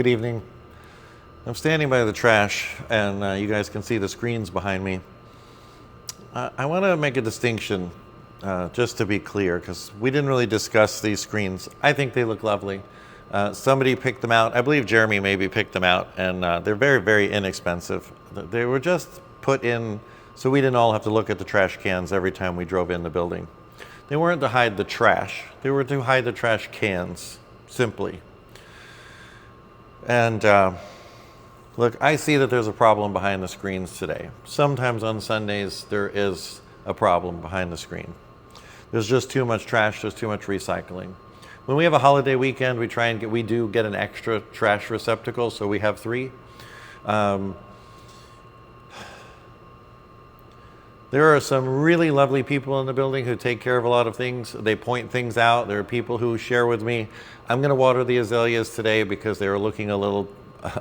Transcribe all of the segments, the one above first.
Good evening. I'm standing by the trash, and you guys can see the screens behind me. I want to make a distinction, just to be clear, because we didn't really discuss these screens. I think they look lovely. Somebody picked them out. I believe Jeremy maybe picked them out, and they're very, very inexpensive. They were just put in so we didn't all have to look at the trash cans every time we drove in the building. They weren't to hide the trash. They were to hide the trash cans, simply. And look, I see that there's a problem behind the screens today. Sometimes on Sundays, there is a problem behind the screen. There's just too much trash, there's too much recycling. When we have a holiday weekend, we do get an extra trash receptacle, so we have 3. There are some really lovely people in the building who take care of a lot of things. They point things out. There are people who share with me, I'm going to water the azaleas today because they were looking a little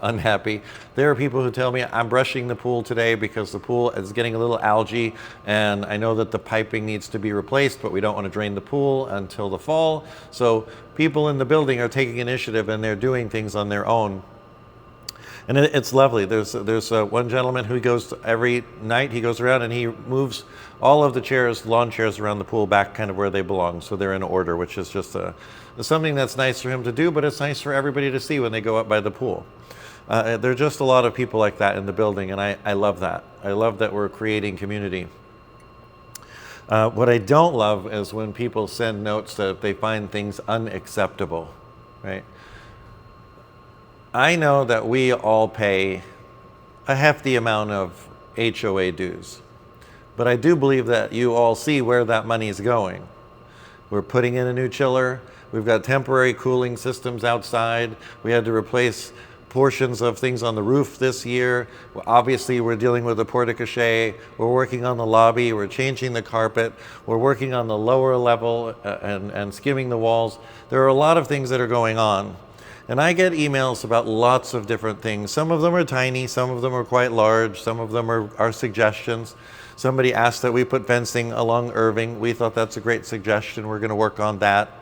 unhappy. There are people who tell me, I'm brushing the pool today because the pool is getting a little algae and I know that the piping needs to be replaced, but we don't want to drain the pool until the fall. So people in the building are taking initiative and they're doing things on their own. And it's lovely. There's one gentleman who goes every night, he goes around and he moves all of the chairs, lawn chairs around the pool back kind of where they belong. So they're in order, which is just something that's nice for him to do, but it's nice for everybody to see when they go up by the pool. There are just a lot of people like that in the building, and I love that. I love that we're creating community. What I don't love is when people send notes that they find things unacceptable, right? I know that we all pay a hefty amount of HOA dues, but I do believe that you all see where that money is going. We're putting in a new chiller. We've got temporary cooling systems outside. We had to replace portions of things on the roof this year. Obviously, we're dealing with the porte-cochere. We're working on the lobby. We're changing the carpet. We're working on the lower level and skimming the walls. There are a lot of things that are going on. And I get emails about lots of different things. Some of them are tiny, some of them are quite large, some of them are suggestions. Somebody asked that we put fencing along Irving. We thought that's a great suggestion. We're going to work on that.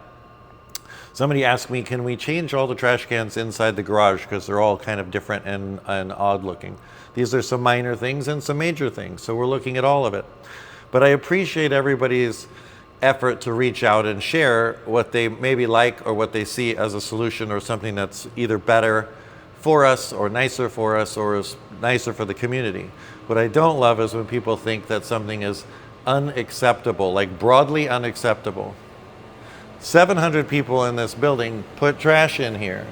Somebody asked me, can we change all the trash cans inside the garage because they're all kind of different and odd looking. These are some minor things and some major things, so we're looking at all of it. But I appreciate everybody's effort to reach out and share what they maybe like or what they see as a solution or something that's either better for us or nicer for us or is nicer for the community. What I don't love is when people think that something is unacceptable, like broadly unacceptable. 700 people in this building put trash in here.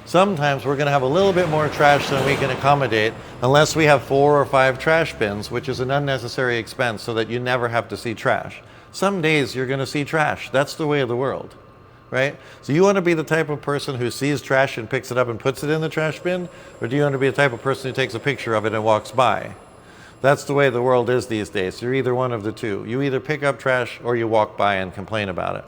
Sometimes we're going to have a little bit more trash than we can accommodate unless we have 4 or 5 trash bins, which is an unnecessary expense so that you never have to see trash. Some days you're going to see trash. That's the way of the world, right? So you want to be the type of person who sees trash and picks it up and puts it in the trash bin? Or do you want to be the type of person who takes a picture of it and walks by? That's the way the world is these days. You're either one of the two. You either pick up trash or you walk by and complain about it.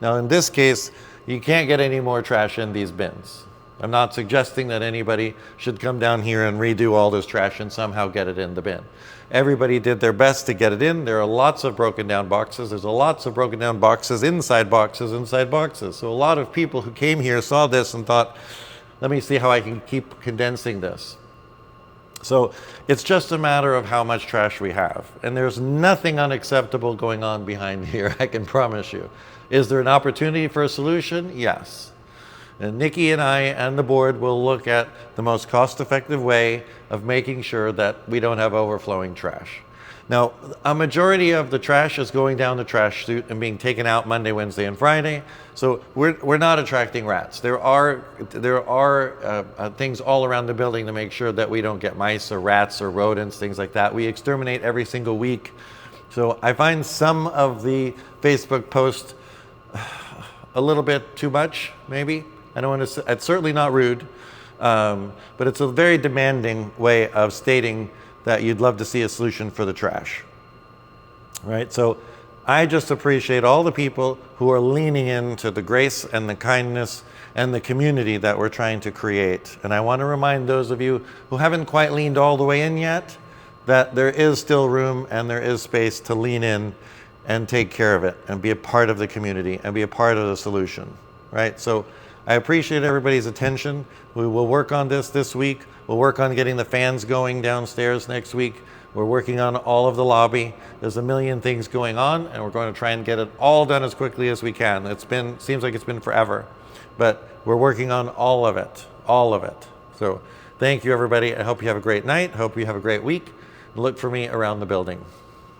Now in this case, you can't get any more trash in these bins. I'm not suggesting that anybody should come down here and redo all this trash and somehow get it in the bin. Everybody did their best to get it in. There are lots of broken down boxes. There's lots of broken down boxes inside boxes inside boxes. So a lot of people who came here saw this and thought, let me see how I can keep condensing this. So it's just a matter of how much trash we have. And there's nothing unacceptable going on behind here, I can promise you. Is there an opportunity for a solution? Yes. And Nikki and I and the board will look at the most cost-effective way of making sure that we don't have overflowing trash. Now, a majority of the trash is going down the trash chute and being taken out Monday, Wednesday, and Friday. So we're not attracting rats. There are things all around the building to make sure that we don't get mice or rats or rodents, things like that. We exterminate every single week. So I find some of the Facebook posts a little bit too much, maybe. I don't want to say, it's certainly not rude, but it's a very demanding way of stating that you'd love to see a solution for the trash, right? So I just appreciate all the people who are leaning into the grace and the kindness and the community that we're trying to create. And I want to remind those of you who haven't quite leaned all the way in yet that there is still room and there is space to lean in and take care of it and be a part of the community and be a part of the solution, right? So I appreciate everybody's attention. We will work on this week. We'll work on getting the fans going downstairs next week. We're working on all of the lobby. There's a million things going on, and we're going to try and get it all done as quickly as we can. Seems like it's been forever, but we're working on all of it, all of it. So thank you, everybody. I hope you have a great night. Hope you have a great week. Look for me around the building.